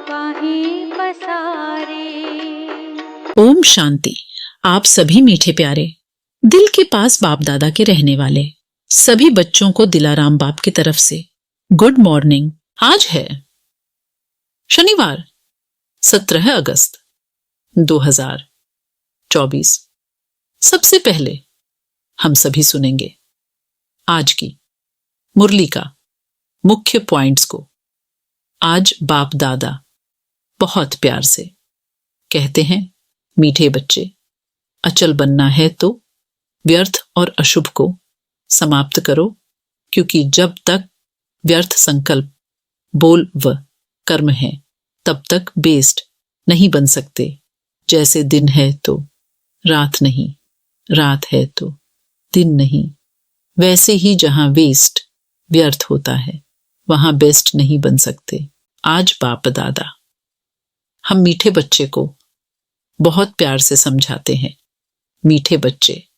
वाहें पसारे। ओम शांति। आप सभी मीठे प्यारे दिल के पास बाप दादा के रहने वाले सभी बच्चों को दिलाराम बाप की तरफ से गुड मॉर्निंग। आज है शनिवार 17 अगस्त 2024। सबसे पहले हम सभी सुनेंगे आज की मुरली का मुख्य पॉइंट्स को। आज बाप दादा बहुत प्यार से कहते हैं, मीठे बच्चे, अचल बनना है तो व्यर्थ और अशुभ को समाप्त करो, क्योंकि जब तक व्यर्थ संकल्प, बोल व कर्म है तब तक बेस्ट नहीं बन सकते। जैसे दिन है तो रात नहीं, रात है तो दिन नहीं, वैसे ही जहां वेस्ट व्यर्थ होता है वहां बेस्ट नहीं बन सकते। आज बाप दादा हम मीठे बच्चे को बहुत प्यार से समझाते हैं, मीठे बच्चे,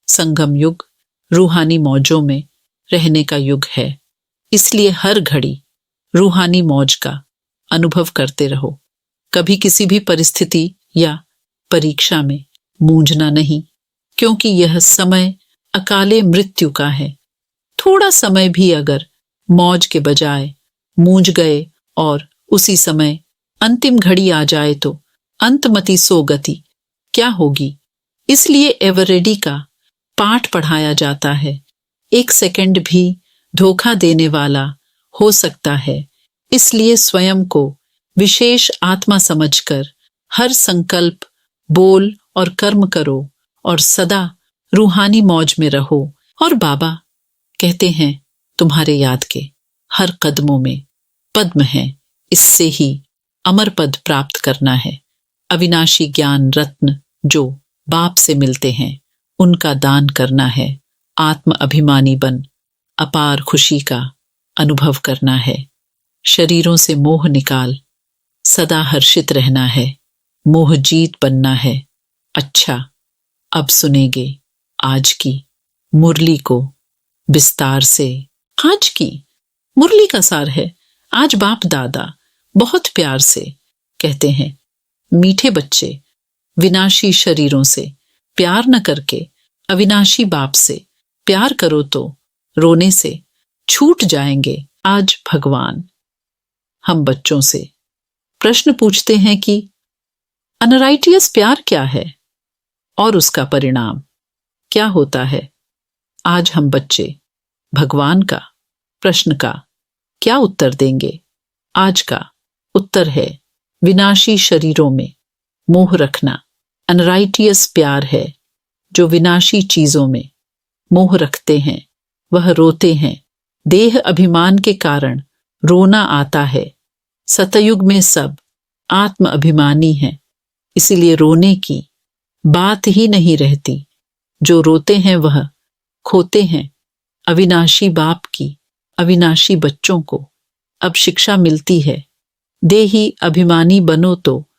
संगम युग रूहानी मौजों में रहने का युग है, इसलिए हर घड़ी रूहानी मौज का अनुभव करते रहो। कभी किसी भी परिस्थिति या परीक्षा में मूंझना नहीं, क्योंकि यह समय अकाले मृत्यु का है। थोड़ा समय भी अगर मौज के बजाय मूंझ गए और उसी समय अंतिम घड़ी आ जाए तो अंतमति सो गति क्या होगी। इसलिए एवरेडी का पाठ पढ़ाया जाता है। एक सेकंड भी धोखा देने वाला हो सकता है, इसलिए स्वयं को विशेष आत्मा समझकर हर संकल्प, बोल और कर्म करो और सदा रूहानी मौज में रहो। और बाबा कहते हैं, तुम्हारे याद के हर कदमों में पद्म है, इससे ही अमर पद प्राप्त करना है। अविनाशी ज्ञान रत्न जो बाप से मिलते हैं उनका दान करना है। आत्म अभिमानी बन अपार खुशी का अनुभव करना है। शरीरों से मोह निकाल सदा हर्षित रहना है। मोह जीत बनना है। अच्छा, अब सुनेंगे आज की मुरली को विस्तार से। आज की मुरली का सार है, आज बाप दादा बहुत प्यार से कहते हैं, मीठे बच्चे, विनाशी शरीरों से प्यार न करके अविनाशी बाप से प्यार करो तो रोने से छूट जाएंगे। आज भगवान हम बच्चों से प्रश्न पूछते हैं कि अनराइटियस प्यार क्या है और उसका परिणाम क्या होता है। आज हम बच्चे भगवान का प्रश्न का क्या उत्तर देंगे। आज का उत्तर है, विनाशी शरीरों में मोह रखना अनराइटियस प्यार है। जो विनाशी चीजों में मोह रखते हैं वह रोते हैं। देह अभिमान के कारण रोना आता है। सतयुग में सब आत्म अभिमानी हैं, इसीलिए रोने की बात ही नहीं रहती। जो रोते हैं वह खोते हैं। अविनाशी बाप की अविनाशी बच्चों को अब शिक्षा मिलती है, देही अभिमानी बनो तो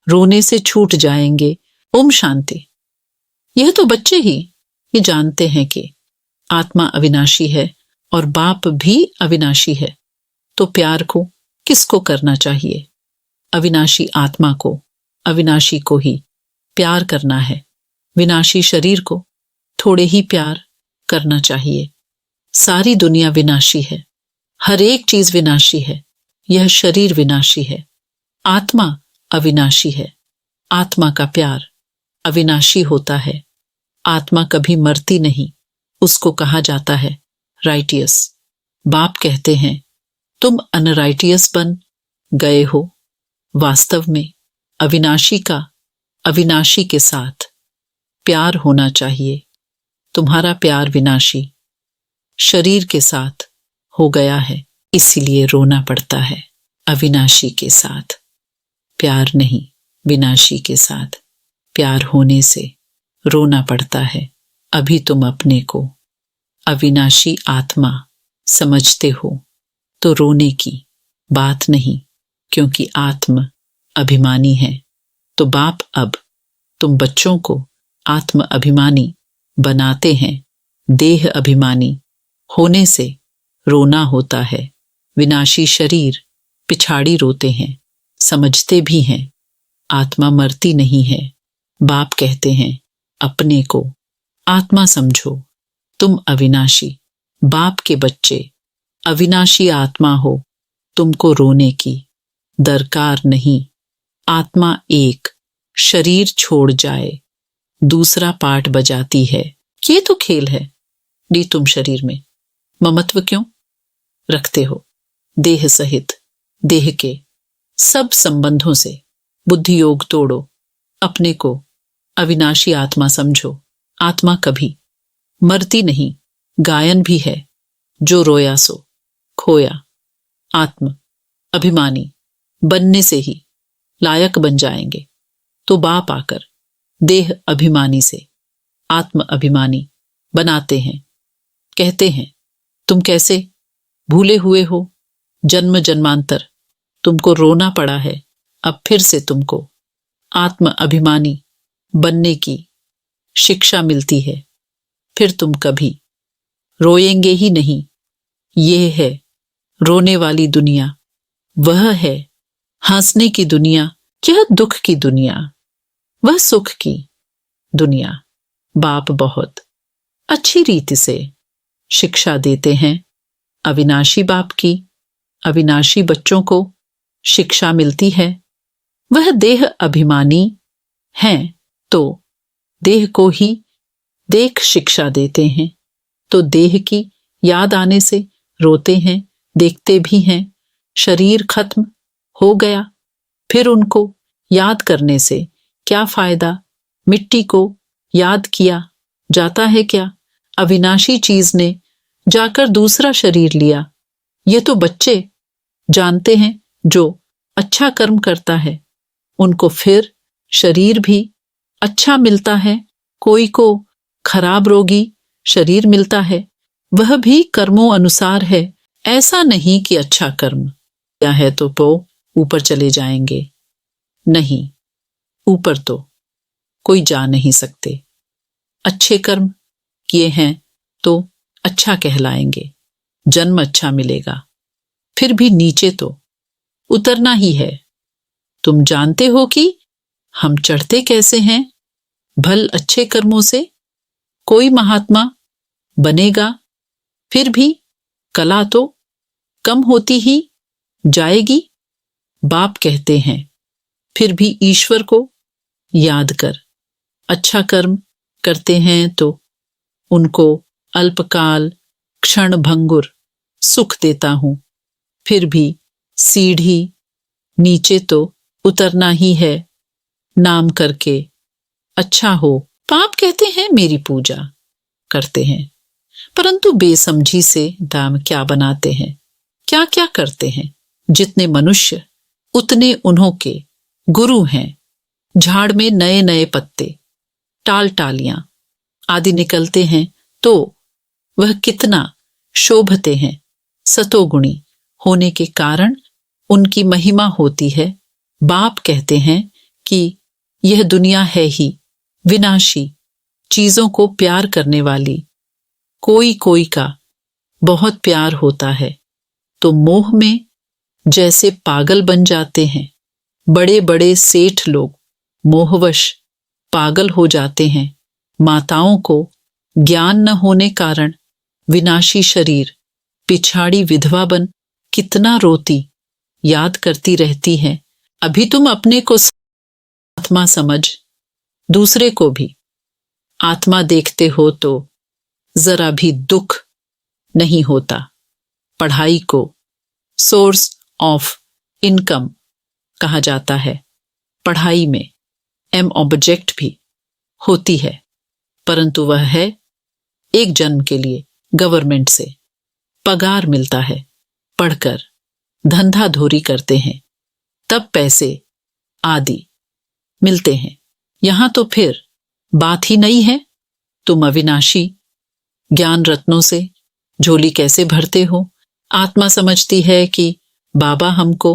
रोने से छूट जाएंगे। ओम शांति। यह तो बच्चे ही ये जानते हैं कि आत्मा अविनाशी है और बाप भी अविनाशी है, तो प्यार को किसको करना चाहिए। अविनाशी आत्मा को, अविनाशी को ही प्यार करना है। विनाशी शरीर को थोड़े ही प्यार करना चाहिए। सारी दुनिया विनाशी है, हर एक चीज विनाशी है। यह शरीर विनाशी है, आत्मा अविनाशी है। आत्मा का प्यार अविनाशी होता है। आत्मा कभी मरती नहीं, उसको कहा जाता है राइटियस। बाप कहते हैं, तुम अनराइटियस बन गए हो। वास्तव में अविनाशी का अविनाशी के साथ प्यार होना चाहिए। तुम्हारा प्यार विनाशी शरीर के साथ हो गया है, इसीलिए रोना पड़ता है। अविनाशी के साथ प्यार नहीं, विनाशी के साथ प्यार होने से रोना पड़ता है। अभी तुम अपने को अविनाशी आत्मा समझते हो तो रोने की बात नहीं, क्योंकि आत्म अभिमानी है। तो बाप अब तुम बच्चों को आत्म अभिमानी बनाते हैं। देह अभिमानी होने से रोना होता है। विनाशी शरीर पिछाड़ी रोते हैं, समझते भी हैं आत्मा मरती नहीं है। बाप कहते हैं अपने को आत्मा समझो, तुम अविनाशी बाप के बच्चे, अविनाशी आत्मा हो, तुमको रोने की दरकार नहीं। आत्मा एक शरीर छोड़ जाए दूसरा पाठ बजाती है। ये तो खेल है। दी तुम शरीर में ममत्व क्यों रखते हो? देह सहित देह के सब संबंधों से बुद्धि योग तोड़ो, अपने को अविनाशी आत्मा समझो। आत्मा कभी मरती नहीं, गायन भी है जो रोया सो खोया। आत्म अभिमानी बनने से ही लायक बन जाएंगे, तो बाप आकर देह अभिमानी से आत्म अभिमानी बनाते हैं। कहते हैं तुम कैसे भूले हुए हो, जन्म जन्मांतर तुमको रोना पड़ा है, अब फिर से तुमको आत्म अभिमानी बनने की शिक्षा मिलती है, फिर तुम कभी रोएंगे ही नहीं। यह है रोने वाली दुनिया, वह है हंसने की दुनिया, यह दुख की दुनिया, वह सुख की दुनिया। बाप बहुत अच्छी रीति से शिक्षा देते हैं। अविनाशी बाप की अविनाशी बच्चों को शिक्षा मिलती है। वह देह अभिमानी हैं तो देह को ही देख शिक्षा देते हैं, तो देह की याद आने से रोते हैं, देखते भी हैं। शरीर खत्म हो गया, फिर उनको याद करने से क्या फायदा? मिट्टी को याद किया जाता है क्या? अविनाशी चीज ने जाकर दूसरा शरीर लिया। ये तो बच्चे जानते हैं, जो अच्छा कर्म करता है उनको फिर शरीर भी अच्छा मिलता है। कोई को खराब रोगी शरीर मिलता है, वह भी कर्मों अनुसार है। ऐसा नहीं कि अच्छा कर्म किया है तो वो ऊपर चले जाएंगे, नहीं, ऊपर तो कोई जा नहीं सकते। अच्छे कर्म किए हैं तो अच्छा कहलाएंगे, जन्म अच्छा मिलेगा। फिर भी नीचे तो उतरना ही है। तुम जानते हो कि हम चढ़ते कैसे हैं? भल अच्छे कर्मों से कोई महात्मा बनेगा, फिर भी कला तो कम होती ही जाएगी। बाप कहते हैं फिर भी ईश्वर को याद कर। अच्छा कर्म करते हैं तो उनको अल्पकाल क्षण भंगुर सुख देता हूं, फिर भी सीढ़ी नीचे तो उतरना ही है। नाम करके अच्छा हो। पाप कहते हैं मेरी पूजा करते हैं, परंतु बेसमझी से दाम क्या बनाते हैं, क्या क्या करते हैं। जितने मनुष्य उतने उन्हों के गुरु हैं। झाड़ में नए नए पत्ते, टाल टालियां आदि निकलते हैं तो वह कितना शोभते हैं। सतोगुणी होने के कारण उनकी महिमा होती है। बाप कहते हैं कि यह दुनिया है ही विनाशी, चीजों को प्यार करने वाली। कोई कोई का बहुत प्यार होता है तो मोह में जैसे पागल बन जाते हैं। बड़े बड़े सेठ लोग मोहवश पागल हो जाते हैं। माताओं को ज्ञान न होने कारण विनाशी शरीर पिछाड़ी विधवा बन कितना रोती याद करती रहती है। अभी तुम अपने को आत्मा समझ दूसरे को भी आत्मा देखते हो तो जरा भी दुख नहीं होता। पढ़ाई को सोर्स ऑफ इनकम कहा जाता है। पढ़ाई में एम ऑब्जेक्ट भी होती है, परंतु वह है एक जन्म के लिए गवर्नमेंट से पगार मिलता है। पढ़कर धंधा धोरी करते हैं तब पैसे आदि मिलते हैं। यहां तो फिर बात ही नहीं है। तुम अविनाशी ज्ञान रत्नों से झोली कैसे भरते हो? आत्मा समझती है कि बाबा हमको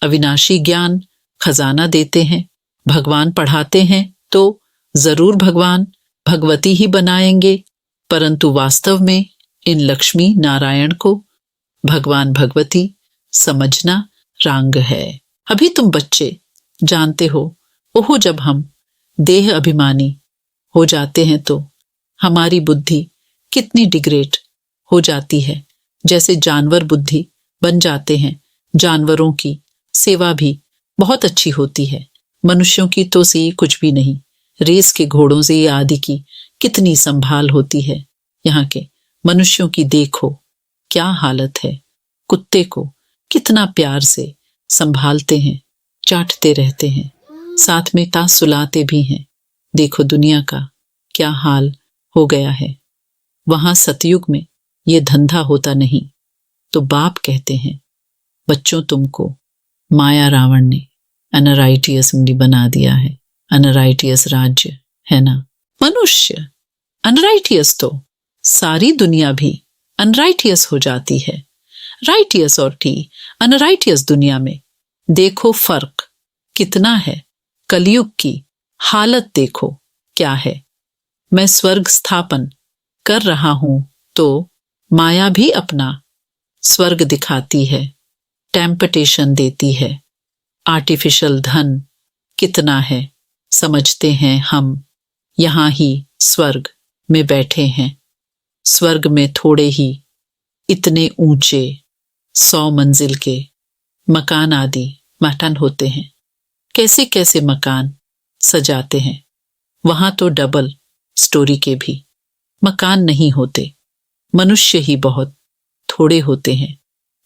अविनाशी ज्ञान खजाना देते हैं। भगवान पढ़ाते हैं तो जरूर भगवान भगवती ही बनाएंगे, परंतु वास्तव में इन लक्ष्मी नारायण को भगवान भगवती समझना रंग है। अभी तुम बच्चे जानते हो, ओहो जब हम देह अभिमानी हो जाते हैं तो हमारी बुद्धि कितनी डिग्रेड हो जाती है, जैसे जानवर बुद्धि बन जाते हैं। जानवरों की सेवा भी बहुत अच्छी होती है, मनुष्यों की तो से कुछ भी नहीं। रेस के घोड़ों से आदि की कितनी संभाल होती है, यहाँ के मनुष्यों की देखो क्या हालत है। कुत्ते को कितना प्यार से संभालते हैं, चाटते रहते हैं, साथ में ताश सुलाते भी हैं। देखो दुनिया का क्या हाल हो गया है। वहां सतयुग में ये धंधा होता नहीं, तो बाप कहते हैं बच्चों तुमको माया रावण ने अनराइटियस बना दिया है। अनराइटियस राज्य है ना। मनुष्य अनराइटियस तो सारी दुनिया भी अनराइटियस हो जाती है। राइटियस और अनराइटियस दुनिया में देखो फर्क कितना है। कलयुग की हालत देखो क्या है। मैं स्वर्ग स्थापन कर रहा हूं तो माया भी अपना स्वर्ग दिखाती है, टेम्पटेशन देती है। आर्टिफिशियल धन कितना है समझते हैं हम, यहाँ ही स्वर्ग में बैठे हैं। स्वर्ग में थोड़े ही इतने ऊंचे 100 मंजिल के मकान आदि मकान होते हैं। कैसे कैसे मकान सजाते हैं। वहां तो डबल स्टोरी के भी मकान नहीं होते, मनुष्य ही बहुत थोड़े होते हैं।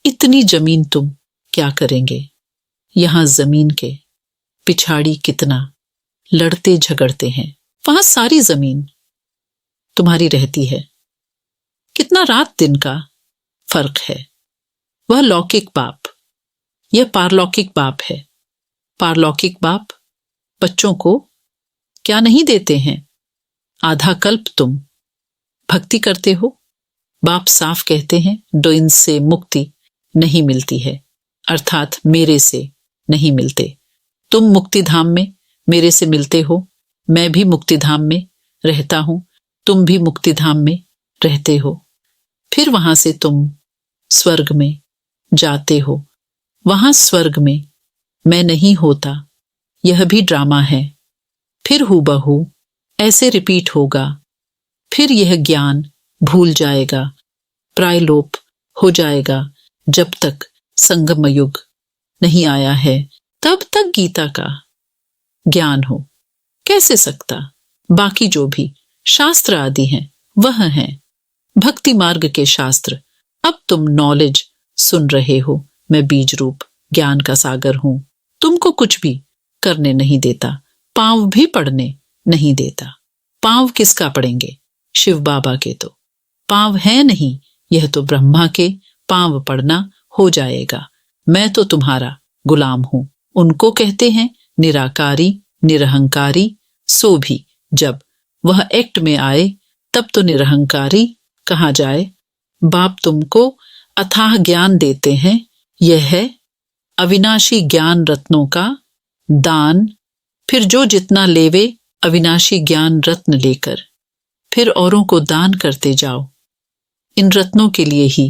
इतनी जमीन तुम क्या करेंगे। यहाँ जमीन के पिछाड़ी कितना लड़ते झगड़ते हैं। वहां सारी जमीन तुम्हारी रहती है। कितना रात दिन का फर्क है। वह लौकिक बाप, यह पारलौकिक बाप है। पारलौकिक बाप बच्चों को क्या नहीं देते हैं। आधा कल्प तुम भक्ति करते हो। बाप साफ कहते हैं दो इनसे मुक्ति नहीं मिलती है, अर्थात मेरे से नहीं मिलते। तुम मुक्ति धाम में मेरे से मिलते हो, मैं भी मुक्ति धाम में रहता हूं, तुम भी मुक्ति धाम में रहते हो। फिर वहां से तुम स्वर्ग में जाते हो। वहां स्वर्ग में मैं नहीं होता, यह भी ड्रामा है। फिर हूबहू ऐसे रिपीट होगा। फिर यह ज्ञान भूल जाएगा, प्रायलोप हो जाएगा। जब तक संगम युग नहीं आया है तब तक गीता का ज्ञान हो कैसे सकता। बाकी जो भी शास्त्र आदि हैं वह हैं भक्ति मार्ग के शास्त्र। अब तुम नॉलेज सुन रहे हो। मैं बीज रूप ज्ञान का सागर हूं, तुमको कुछ भी करने नहीं देता, पांव भी पड़ने नहीं देता। पांव किसका पड़ेंगे, शिव बाबा के तो पांव है नहीं, यह तो ब्रह्मा के पांव पड़ना हो जाएगा। मैं तो तुम्हारा गुलाम हूं। उनको कहते हैं निराकारी निरहंकारी। सो भी जब वह एक्ट में आए तब तो निरहंकारी कहा जाए। बाप तुमको अथाह ज्ञान देते हैं। यह है अविनाशी ज्ञान रत्नों का दान। फिर जो जितना लेवे अविनाशी ज्ञान रत्न लेकर फिर औरों को दान करते जाओ। इन रत्नों के लिए ही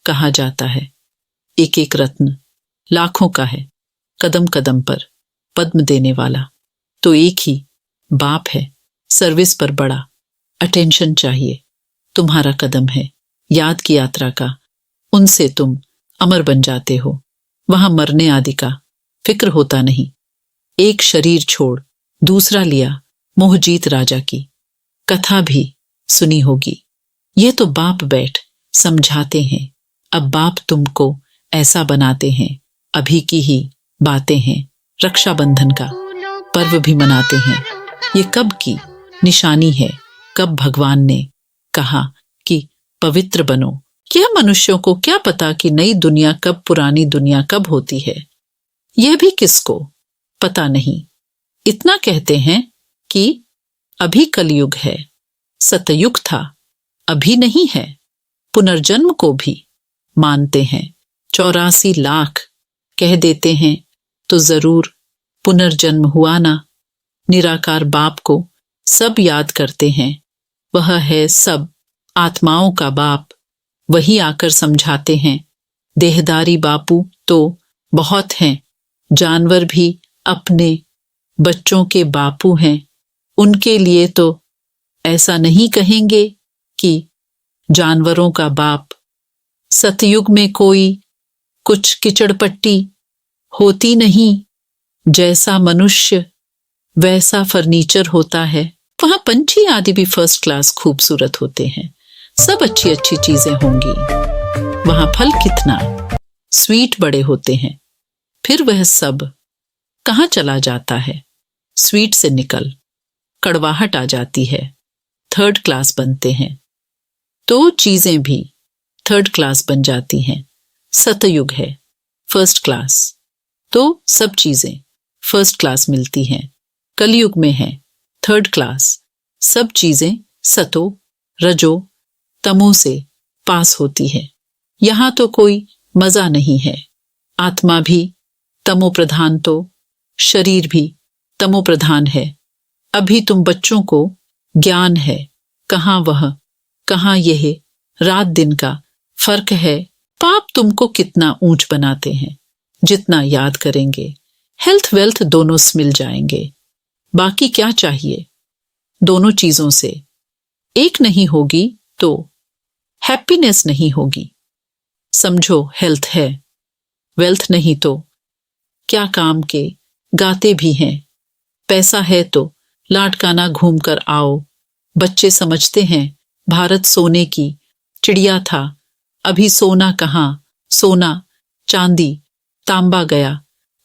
कहा जाता है एक एक रत्न लाखों का है। कदम कदम पर पद्म देने वाला तो एक ही बाप है। सर्विस पर बड़ा अटेंशन चाहिए। तुम्हारा कदम है याद की यात्रा का, उनसे तुम अमर बन जाते हो। वहां मरने आदि का फिक्र होता नहीं। एक शरीर छोड़ दूसरा लिया, मोहजीत राजा की कथा भी सुनी होगी। ये तो बाप बैठ समझाते हैं। अब बाप तुमको ऐसा बनाते हैं। अभी की ही बातें हैं। रक्षाबंधन का पर्व भी मनाते हैं। ये कब की निशानी है, कब भगवान ने कहा कि पवित्र बनो। यह मनुष्यों को क्या पता कि नई दुनिया कब, पुरानी दुनिया कब होती है, यह भी किसको पता नहीं। इतना कहते हैं कि अभी कलयुग है, सतयुग था, अभी नहीं है। पुनर्जन्म को भी मानते हैं। 84 लाख कह देते हैं तो जरूर पुनर्जन्म हुआ ना। निराकार बाप को सब याद करते हैं। वह है सब आत्माओं का बाप। वही आकर समझाते हैं। देहदारी बापू तो बहुत हैं, जानवर भी अपने बच्चों के बापू हैं। उनके लिए तो ऐसा नहीं कहेंगे कि जानवरों का बाप। सतयुग में कोई कुछ किचड़पट्टी होती नहीं। जैसा मनुष्य वैसा फर्नीचर होता है। वहां पंछी आदि भी फर्स्ट क्लास खूबसूरत होते हैं। सब अच्छी अच्छी चीजें होंगी। वहां फल कितना स्वीट बड़े होते हैं। फिर वह सब कहाँ चला जाता है? स्वीट से निकल कड़वाहट आ जाती है। थर्ड क्लास बनते हैं। तो चीजें भी थर्ड क्लास बन जाती हैं। सतयुग है फर्स्ट क्लास, तो सब चीजें फर्स्ट क्लास मिलती हैं। कलयुग में है थर्ड क्लास, सब चीजें सतो रजो तमो से पास होती है। यहां तो कोई मजा नहीं है। आत्मा भी तमो प्रधान, तो शरीर भी तमो प्रधान है। अभी तुम बच्चों को ज्ञान है। कहाँ यह रात दिन का फर्क है। पाप तुमको कितना ऊंच बनाते हैं। जितना याद करेंगे हेल्थ वेल्थ दोनों मिल जाएंगे। बाकी क्या चाहिए? दोनों चीजों से एक नहीं होगी तो हैप्पीनेस नहीं होगी। समझो हेल्थ है, वेल्थ नहीं तो क्या काम के गाते भी हैं। पैसा है तो लाटकाना घूम कर आओ। बच्चे समझते हैं भारत सोने की चिड़िया था। अभी सोना कहाँ, सोना चांदी तांबा गया।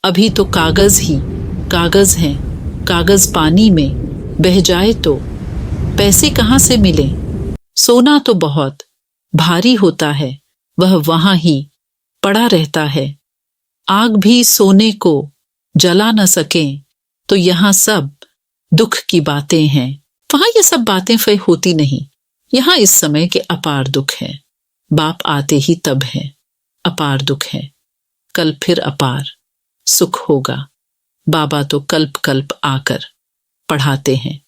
अभी तो कागज ही कागज हैं। कागज पानी में बह जाए तो पैसे कहाँ से मिले? सोना तो बहुत भारी होता है, वह वहां ही पड़ा रहता है। आग भी सोने को जला न सके, तो यहाँ सब दुख की बातें हैं। वहां ये सब बातें फिर होती नहीं। यहाँ इस समय के अपार दुख है। बाप आते ही तब है अपार दुख है। कल फिर अपार सुख होगा। बाबा तो कल्प कल्प आकर पढ़ाते हैं।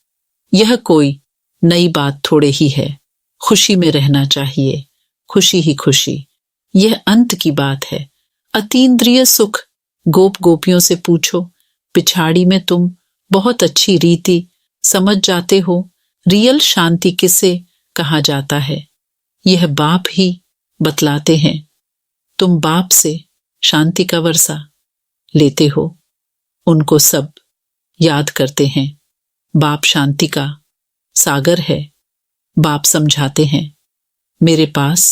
यह कोई नई बात थोड़े ही है। खुशी में रहना चाहिए, खुशी ही खुशी। यह अंत की बात है। अतीन्द्रिय सुख गोप गोपियों से पूछो। पिछाड़ी में तुम बहुत अच्छी रीति समझ जाते हो। रियल शांति किसे कहा जाता है, यह बाप ही बतलाते हैं। तुम बाप से शांति का वर्षा लेते हो। उनको सब याद करते हैं। बाप शांति का सागर है। बाप समझाते हैं मेरे पास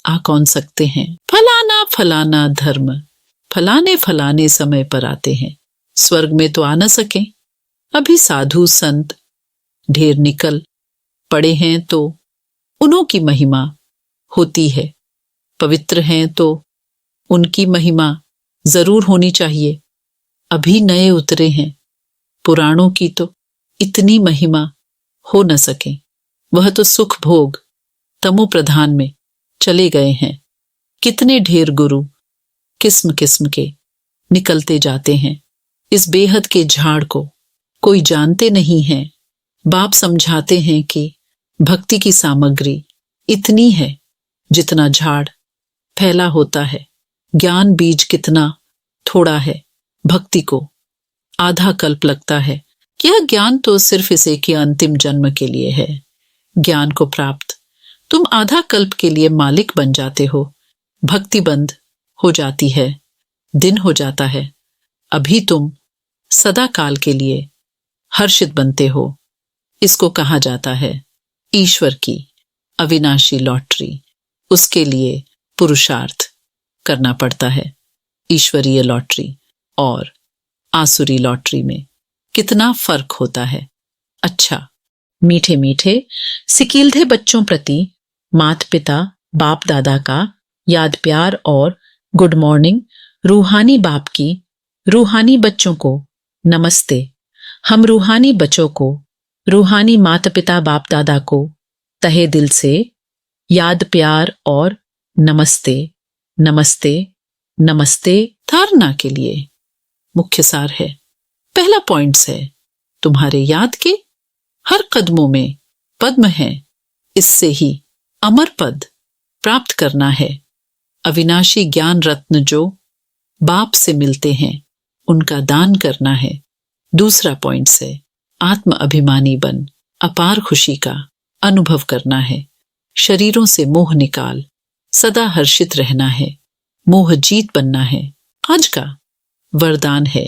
आ कौन सकते हैं। फलाना फलाना धर्म फलाने फलाने समय पर आते हैं। स्वर्ग में तो आ न सके। अभी साधु संत ढेर निकल पड़े हैं तो उन्हों की महिमा होती है। पवित्र हैं तो उनकी महिमा जरूर होनी चाहिए। अभी नए उतरे हैं। पुराणों की तो इतनी महिमा हो न सके। वह तो सुख भोग तमो प्रधान में चले गए हैं। कितने ढेर गुरु किस्म किस्म के निकलते जाते हैं। इस बेहद के झाड़ को कोई जानते नहीं है। बाप समझाते हैं कि भक्ति की सामग्री इतनी है जितना झाड़ फैला होता है। ज्ञान बीज कितना थोड़ा है। भक्ति को आधा कल्प लगता है। यह ज्ञान तो सिर्फ इसे के अंतिम जन्म के लिए है। ज्ञान को प्राप्त तुम आधा कल्प के लिए मालिक बन जाते हो। भक्ति बंद हो जाती है, दिन हो जाता है। अभी तुम सदा काल के लिए हर्षित बनते हो। इसको कहा जाता है ईश्वर की अविनाशी लॉटरी। उसके लिए पुरुषार्थ करना पड़ता है। ईश्वरीय लॉटरी और आसुरी लॉटरी में कितना फर्क होता है। अच्छा, मीठे मीठे सिकीलधे बच्चों प्रति माता पिता बाप दादा का याद प्यार और गुड मॉर्निंग। रूहानी बाप की रूहानी बच्चों को नमस्ते। हम रूहानी बच्चों को रूहानी माता पिता बाप दादा को तहे दिल से याद प्यार और नमस्ते नमस्ते नमस्ते। धारणा के लिए मुख्य सार है। पहला पॉइंट्स है तुम्हारे याद के हर कदमों में पद्म है। इससे ही अमर पद प्राप्त करना है। अविनाशी ज्ञान रत्न जो बाप से मिलते हैं उनका दान करना है। दूसरा पॉइंट्स है आत्म अभिमानी बन, अपार खुशी का अनुभव करना है। शरीरों से मोह निकाल, सदा हर्षित रहना है, मोह जीत बनना है। आज का वरदान है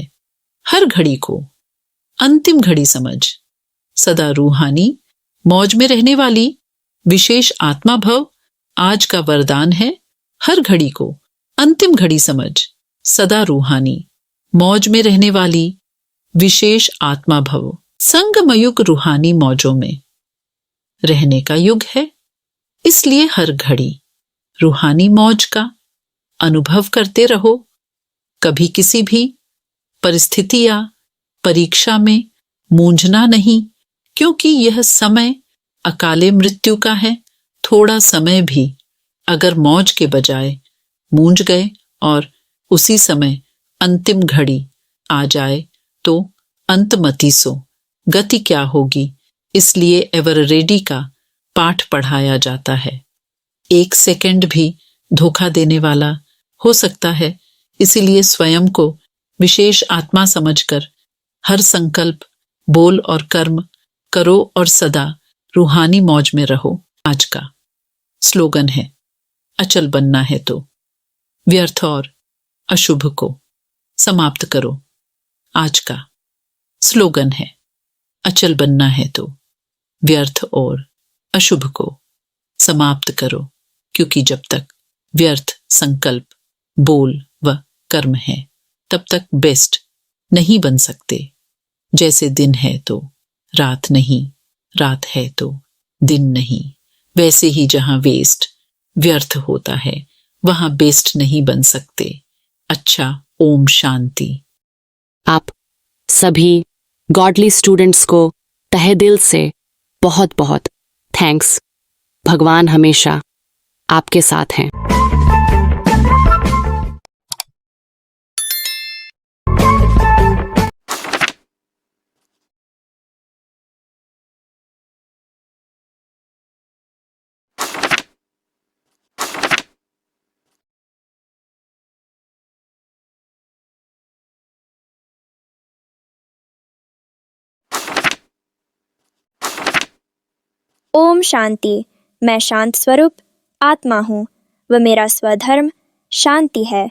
हर घड़ी को अंतिम घड़ी समझ, सदा रूहानी मौज में रहने वाली विशेष आत्मा भव। आज का वरदान है हर घड़ी को अंतिम घड़ी समझ, सदा रूहानी मौज में रहने वाली विशेष आत्मा भव। संगमयुग रूहानी मौजों में रहने का युग है, इसलिए हर घड़ी रूहानी मौज का अनुभव करते रहो। कभी किसी भी परिस्थिति या परीक्षा में मूंझना नहीं, क्योंकि यह समय अकाले मृत्यु का है। थोड़ा समय भी अगर मौज के बजाय मूंझ गए और उसी समय अंतिम घड़ी आ जाए तो अंतमति सो गति क्या होगी। इसलिए एवर रेडी का पाठ पढ़ाया जाता है। एक सेकंड भी धोखा देने वाला हो सकता है, इसीलिए स्वयं को विशेष आत्मा समझकर हर संकल्प, बोल और कर्म करो और सदा रूहानी मौज में रहो। आज का स्लोगन है अचल बनना है तो व्यर्थ और अशुभ को समाप्त करो। आज का स्लोगन है अचल बनना है तो व्यर्थ और अशुभ को समाप्त करो, क्योंकि जब तक व्यर्थ संकल्प, बोल व कर्म है तब तक बेस्ट नहीं बन सकते। जैसे दिन है तो रात नहीं, रात है तो दिन नहीं, वैसे ही जहां वेस्ट व्यर्थ होता है वहां बेस्ट नहीं बन सकते। अच्छा, ओम शांति। आप सभी गॉडली स्टूडेंट्स को तहे दिल से बहुत बहुत थैंक्स। भगवान हमेशा आपके साथ हैं। ओम शांति। मैं शांत स्वरूप आत्मा हूँ व मेरा स्वधर्म शांति है।